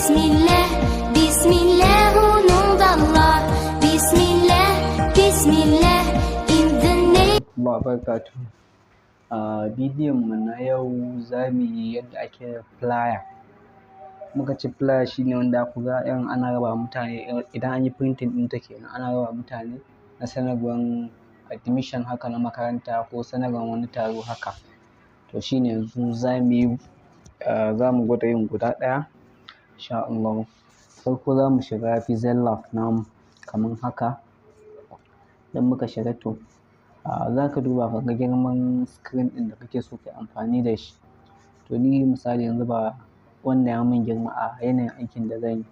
Bismillah, Bismillah, au nom d'Allah. Bismillah, Bismillah, in the name. Allah barkatu. A bidiyon mu na yau za mu yi yadda ake flyer. Muka ce flyer shine wanda ku ga irin ana raba mutane idan an yi printing ɗin ta kenan, ana raba mutane na sanarwar admission haka na makaranta ko sanarwar wani taro haka. To shine yanzu za mu gwada yin guda ɗaya insha Allah. Farko za mu shiga Pixellab namu kamar haka. Idan muka shiga to za ka duba ka ga girman screen ɗin da kake so ka yi amfani da shi. To ni misali yanzu ba wannan ya min girma a yanayin aikin da zan yi.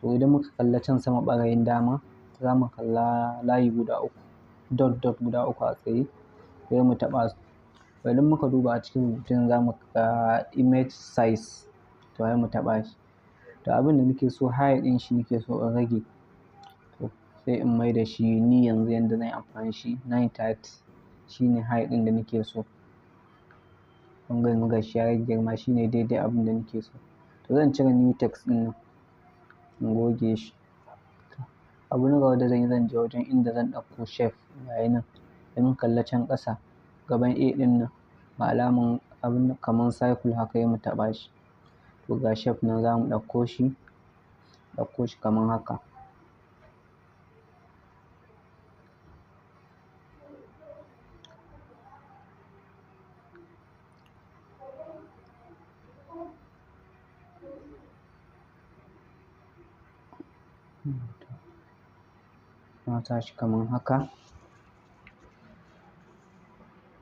To idan muka kalla can sama ɓarayin dama za mu kalla layi guda uku, dot guda uku a tsaye, sai mu taɓa su. To idan muka duba a cikin rubutun za mu ga image size, to sai mu taɓa shi. To abin da nake so height ɗin shi nake so in rage. To sai in mai da shi ni yanzu yanda zan yi amfani shi 930 shine height ɗin da nake so. Kun ga yanzu gashi ya rage girma shine daidai abin da nake so. To zan cire new text ɗin nan in goge shi. Abu na gaba da zan yi, zan je wajen inda zan ɗauko shape gayi nan. Idan mun kalla can ƙasa gaban A ɗin nan ba alaman abin kamar circle haka sai mu taɓa shi. To ga shape nan za mu ɗauko shi kamar haka. Na sa shi kamar haka.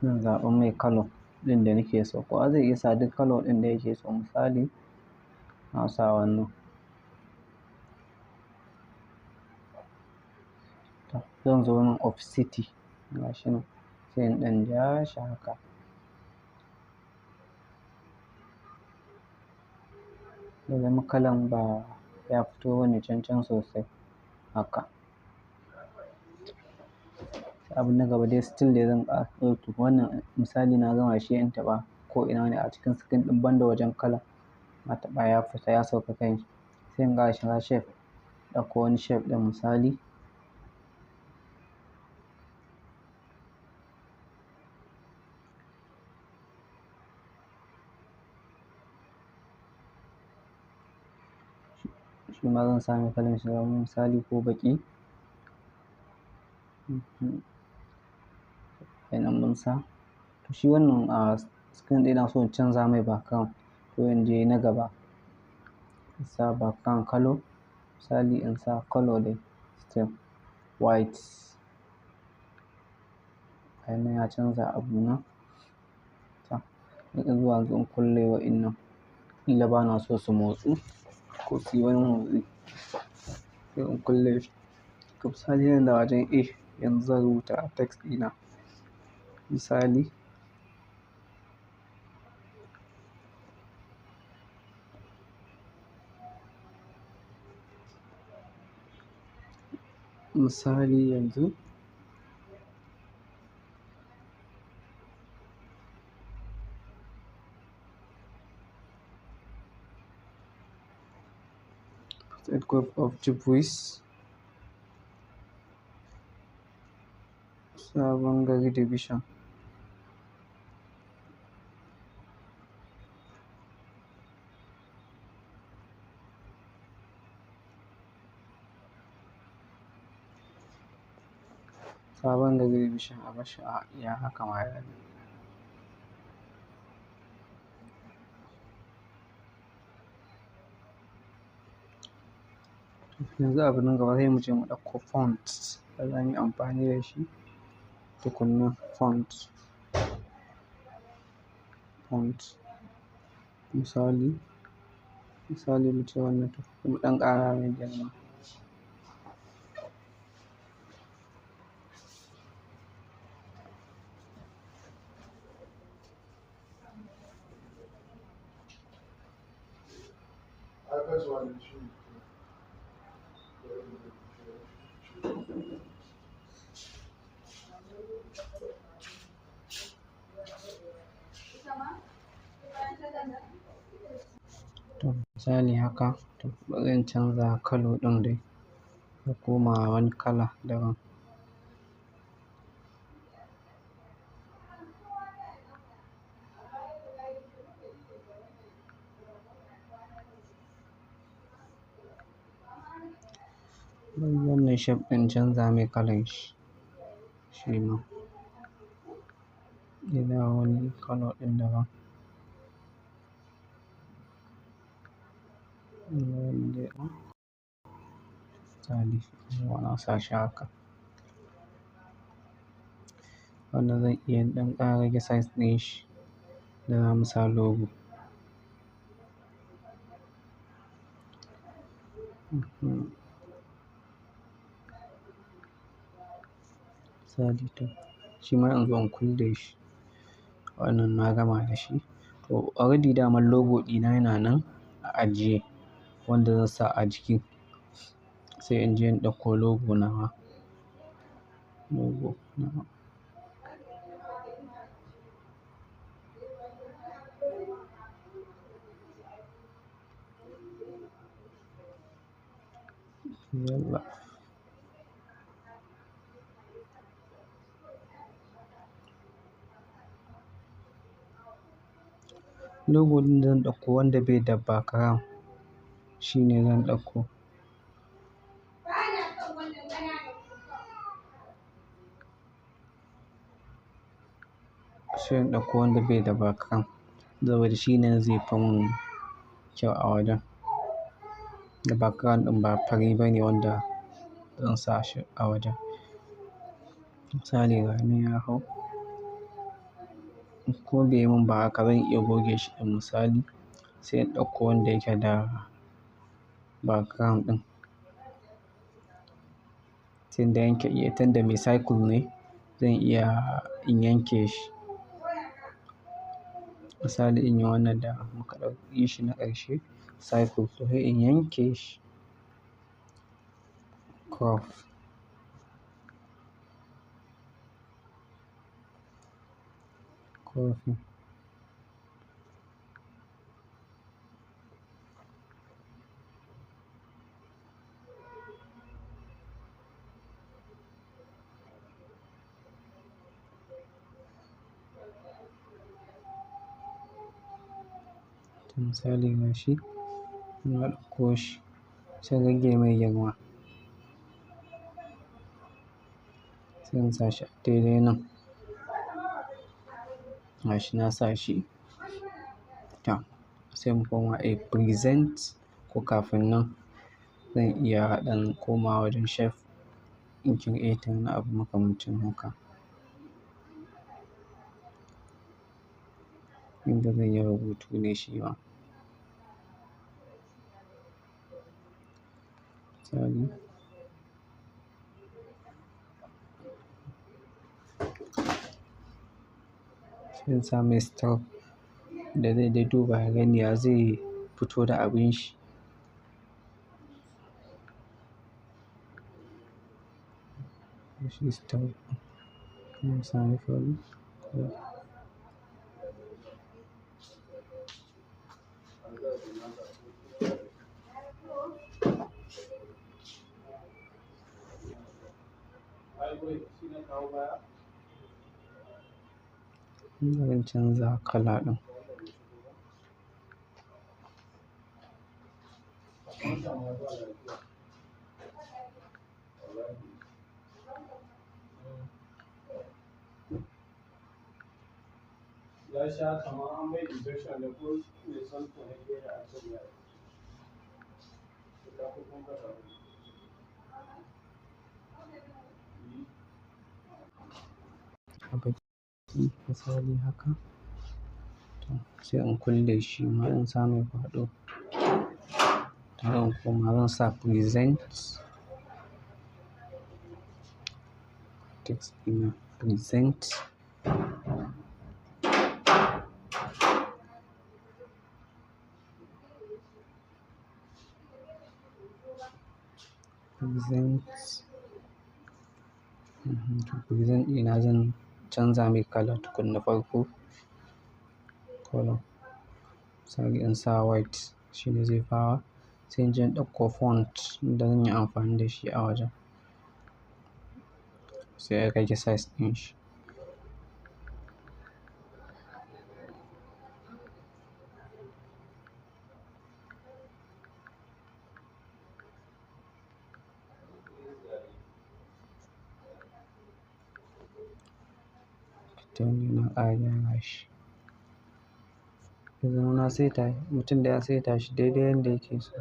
Zan zaɓi mai colour ɗin da nake so. Kowa zai iya sa duk colour ɗin da yake so. Misali na sa wannan. Zan zo nan opacity gashi nan sai in ɗan ja shi haka. Ya zama kalan ba ya fito bane can sosai haka. Abu na gaba dai still dai zan ɗauki wannan misali na gama shi in taɓa ko ina ne a cikin screen ɗin banda wajen colour. Na taɓa ya fita ya sauka kan shi. Sai in ƙara shiga shape, ɗauko wani shape ɗin misali. Shi ma zan sa mai kalan shi misali ko baƙi. Kenan mun sa. To shi wannan screen ɗin ina so in canza mai background. To in je na gaba in sa background colour. Misali in sa colour dai still white. Gayi nan ya canza abu na. Zan zuwa yanzu in kulle wa'innan. Kila bana so su motsu ko su yi wani motsi. Sai in kulle shi. To misali nan da wajen A yanzu zan rubuta text ɗina. Misali yanzu state group of Jibwis Sabon Gari Division. Sabon Gari Division a bashi a iya haka ma yayi. Yanzu abu na gaba sai mu je mu ɗauko font da za mu yi amfani da shi. Tukunna font misali mu ce wannan mu ɗan ƙara mai girma. To misali haka, to bari in canza kalo ɗin dai ya koma wani kala daban. Bari wannan shape ɗin canza mai kalan shi, shi ma ya dawo wani kalo ɗin daban. Misali na sa shi haka. Wannan zan iya ɗan ƙara rage size ɗin shi da za mu sa logo. Misali to shi ma in zo in kulle shi. Wannan na gama da shi. To already daman logo ɗina yana nan a ajiye wanda zan sa a jiki. Sai in je in ɗauko logo nawa. Logo nawa. Yalla. Logo ɗin da zan ɗauko wanda bai da background shine zan ɗauko. Sai in ɗauko wanda bai da background saboda shi ne zai fi mun kyau a wajen. Da background ɗin ba fari bane wanda zan sa shi a wajen. Misali ganin ya hau. Ko bai yi mun ba haka zan iya goge shi ɗin misali sai in ɗauko wanda yake da background ɗin. Tunda yanke iya tunda mai circle ne zan iya in yanke shi. Misali in yi wannan da muka yi shi na ƙarshe circle to sai in yanke shi curve. Curve. Misali gashi na ɗauko shi sai in rage mai girma. Sai in sa shi a daidai nan. Gashi na sa shi. To sai mu koma a present ko kafin nan zan iya ɗan komawa wajen shape in creating wani abu makamancin haka. Inda zan yi rubutu ne shi ma. Misali. Sai in sa mai style da zai dai duba ya gani ya zai fito da abin shi. Shi style. Na sa mai fari. Zan canza kala ɗin. Ya sha kamar an mai injection da ko mai son ta hanyar da aka yi. A baki misali haka. To sai in kulle shi ma in sa mai kwaɗo. To zan koma zan sa present. Text ɗina present. Present. To present ɗina zan canza mai kala tukun na farko. Color. Misali in sa white. shi ne zai fara. Sai in je in ɗauko font da zan yi amfani da shi a wajen, sai in rage size ɗin shi. To ni na ƙara gyara shi. Ya zama na saita mutum da ya saita shi daidai yanda yake so,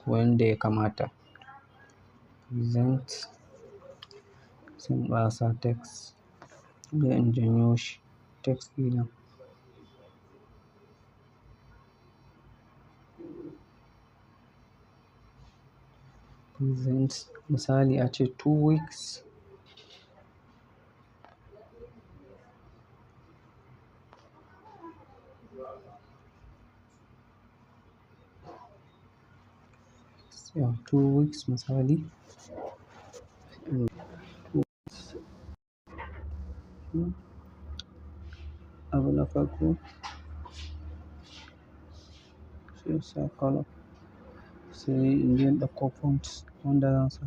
ko yanda ya kamata. Present, sai in ƙara sa text, sai in janyo shi text ɗin. Present misali ace 2 weeks. Yeah, 2 weeks misali. Abu na farko sai in sa color, sai in je in ɗauko font wanda zan sa.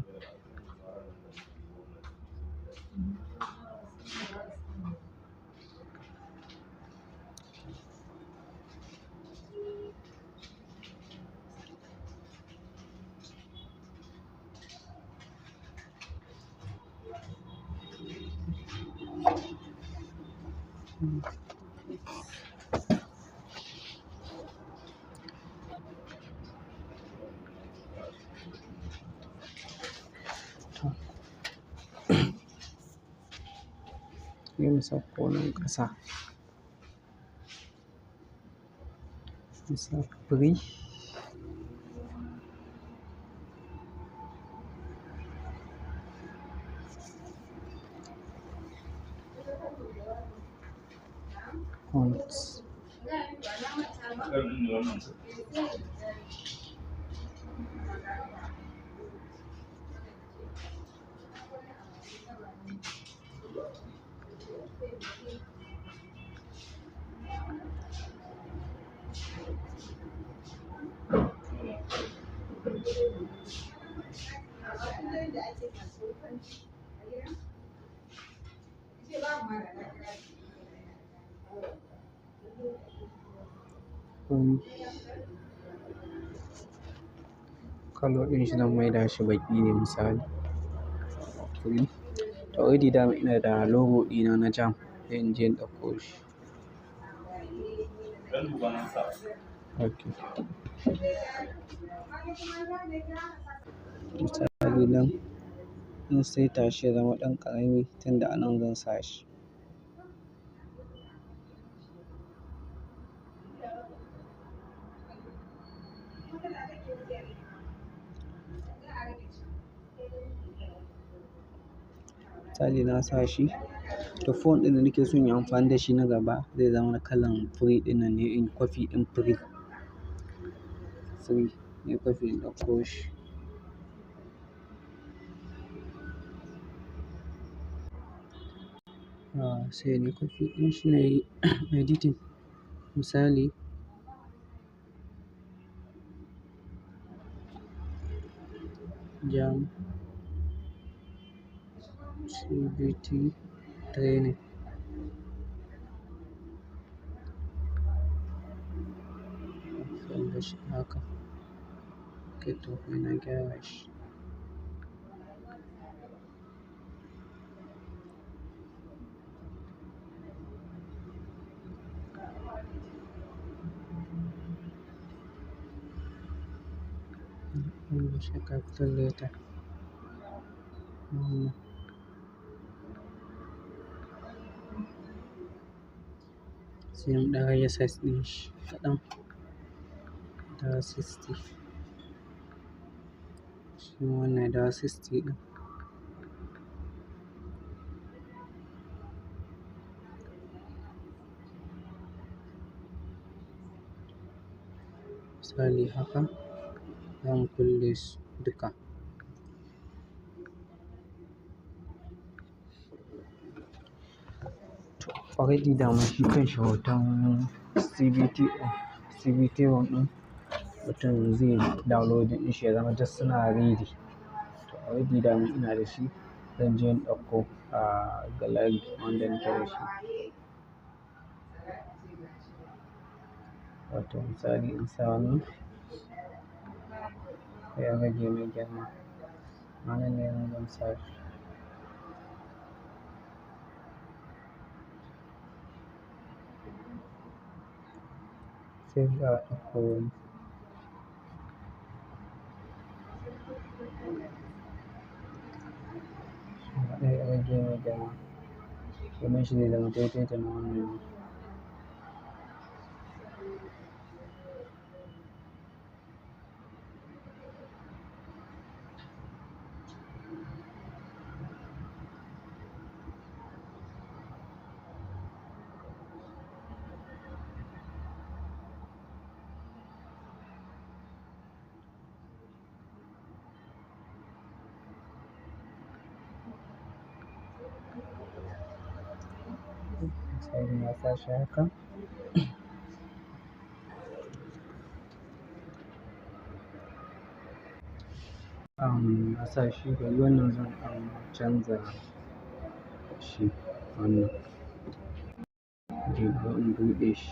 Sai mu sauko nan ƙasa, mu sa free. Fonts. Color ɗin shi zan maida shi baƙi ne misali. Free. To already dama ina da logo ɗina na JAMB, sai in je in ɗauko shi. Okay. Misali nan in saita shi ya zama ɗan ƙarami tunda a nan zan sa shi. Misali na sa shi, to font ɗin da nake so in yi amfani da shi na gaba zai zama na kalan free ɗin nan ne, in kwafi ɗin free. Free ne kwafi in ɗauko shi. Sai ne kwafi ɗin shi nayi editing. Misali JAMB CBT training. Sai da shi haka. Okay to sai na gyara shi. Shi capital letter. Sai in ɗan rage size ɗin shi kaɗan, dawo 60. Shi wannan ya dawo 60 ɗin. Misali haka, zan kulle su duka. To already dama shi kanshi hoton CBT ɗin mutum zai download ɗin shi ya zama just suna ready. To already dama ina da shi, zan je in ɗauko a gallery wanda nake da shi. Wato misali in sa wannan sai in rage mai girma. Wannan ne nan zan sa shi. Sai za a ɗauko wani. Shi ma ɗaya a rage mai girma. Girman shi zai zama daidai da na wannan ne. Misali na sa shi haka. Na sa shi bari wannan zan canza shi wannan. Bari in buɗe shi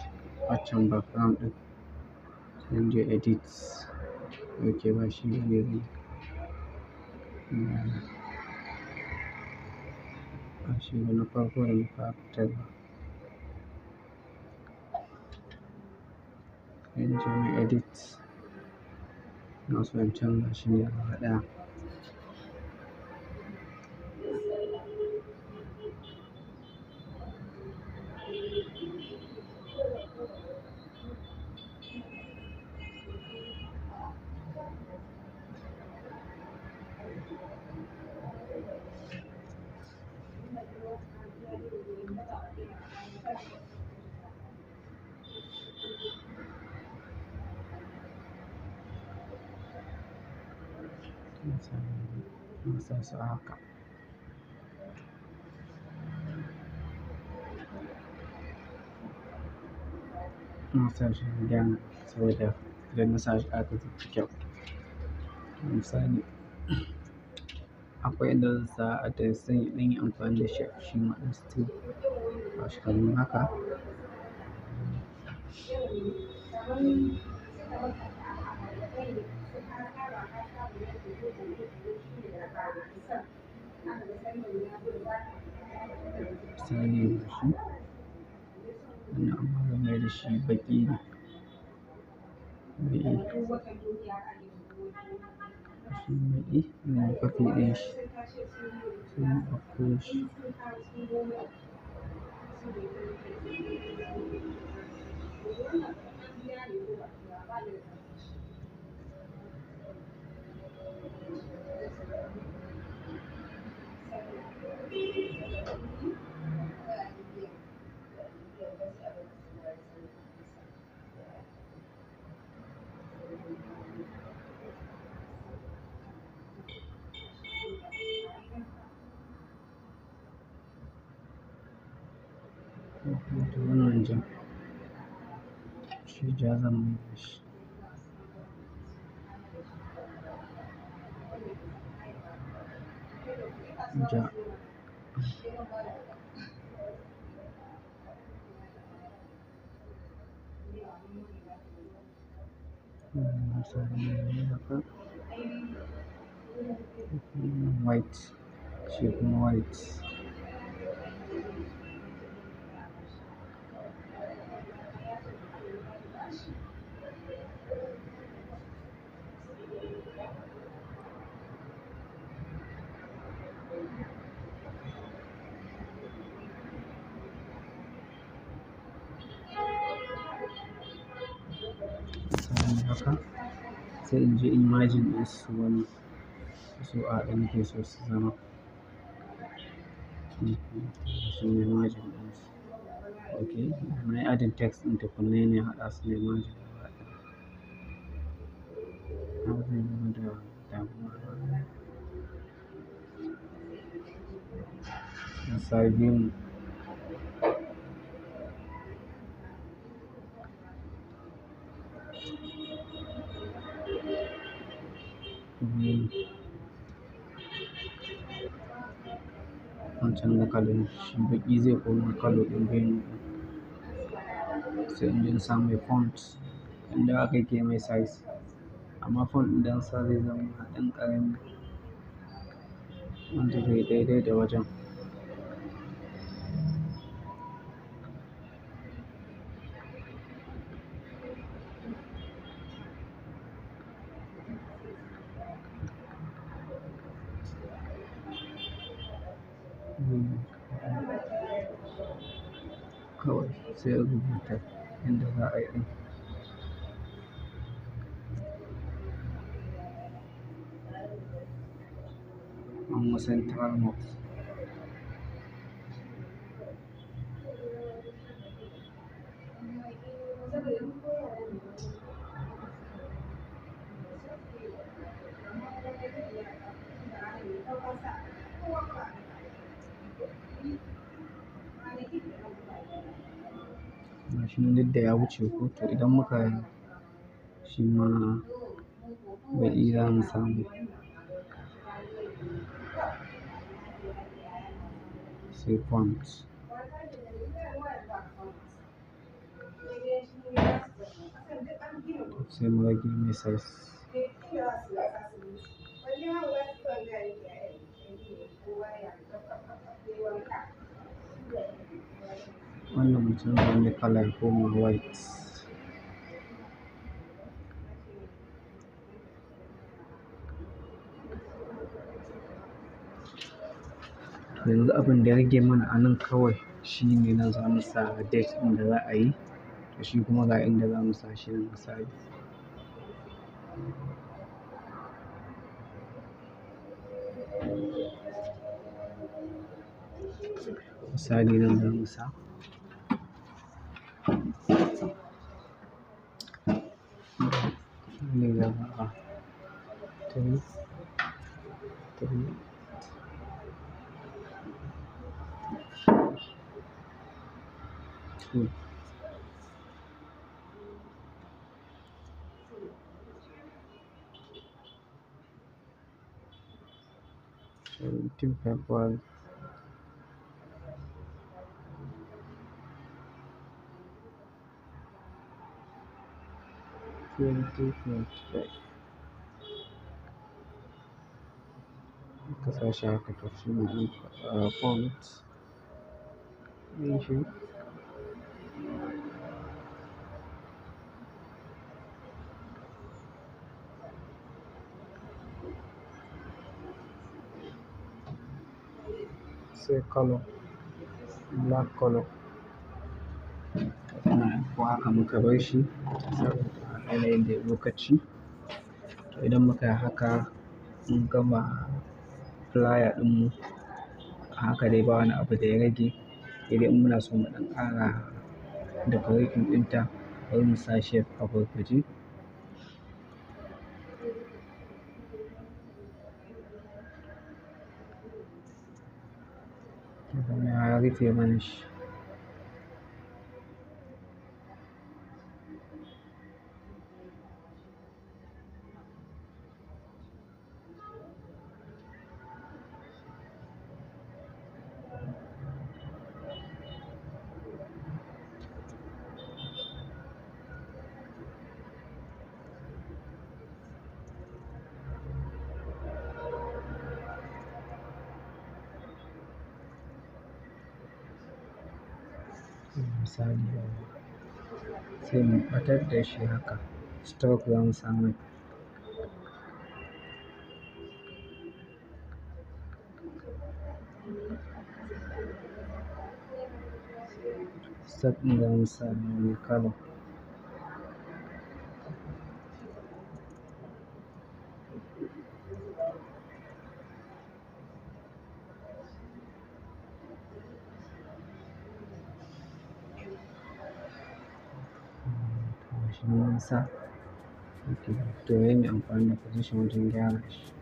waccan background ɗin. Sai in je edit. Okay ba shi bane zai. Ba shi ba na farko da muka fitarwa. Sai in je na edit. Ina so in canza shi ne gaba ɗaya. Na sa su a haka. Na sa shi again saboda idan na sa shi haka zai fi kyau. Misali akwai inda zan sa address zan yi amfani da shi ma ɗin still. Ba shi kamar haka. Misali da shi. Wannan amma zan mai da shi baƙi ne. Baƙi. Shi baƙi. Zan yi copy ɗin shi. Sai in ɗauko shi. Da wannan jan. Shi ja zan mai da shi. Ja. Misali ne haka. White. Shi kuma white. Misali haka. Sai in je in merging ɗin su wannan. Su a ɗaya nake so su zama. Shi ne merging ɗin su. Okay. Na yi adding text ɗin tukunna ne haɗa su ne merging gaba ɗaya. Haka zai zama da damuwa ba. Na sa view. wancan da kalin shi baƙi zai koma kalo ɗin bene sai in je in sa mai font inda aka ke mai size amma font ɗin da sa zai zama ɗan ƙarami wanda zai daidai da wajen. Kawai sai a rubuta inda za a yi ɗin. Amma central mode shi duk da ya wuce ko to idan muka yi shi ma baƙi za mu samu sai font sai mu rage mai size wannan mutum wani kala ya koma white yanzu abin da ya rage mana a nan kawai shi ne nan za mu sa date ɗin da za a yi to shi kuma ga inda za mu sa shi nan misali nan za mu sa ne gaba 3 2 17 February 2025 ka sa shi haka to shi ne font ɗin shi sai color black color ko haka muka bar shi saboda yanayin da lokaci to idan muka yi haka mun gama flyer ɗinmu a haka dai ba wani abu da ya rage sai dai in muna so mu ɗan ƙara decorating ɗinta bari mu sa shape a gurguje ya rufe mana shi misali sai mu ɓatar da shi haka stroke za mu samu stroke ɗin za mu samu mai color shi mun sa to yayi mai amfani da position wajen gyara shi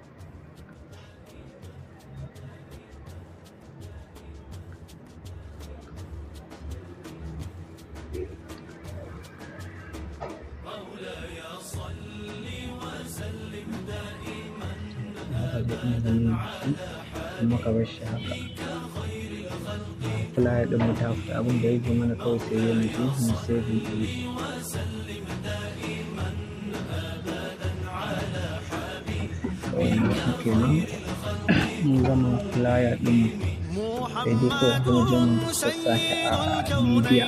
مولاي صل وسلم دائما da izinin shi kuma ka bar shi haka. Flyer ɗin mu ta fita, abin da ya rage mana kawai sai dai mu je mu saving ɗin shi. Wannan shi kenan mun gama flyer ɗin mu, sai dai kawai mu je mu sassa shi a media.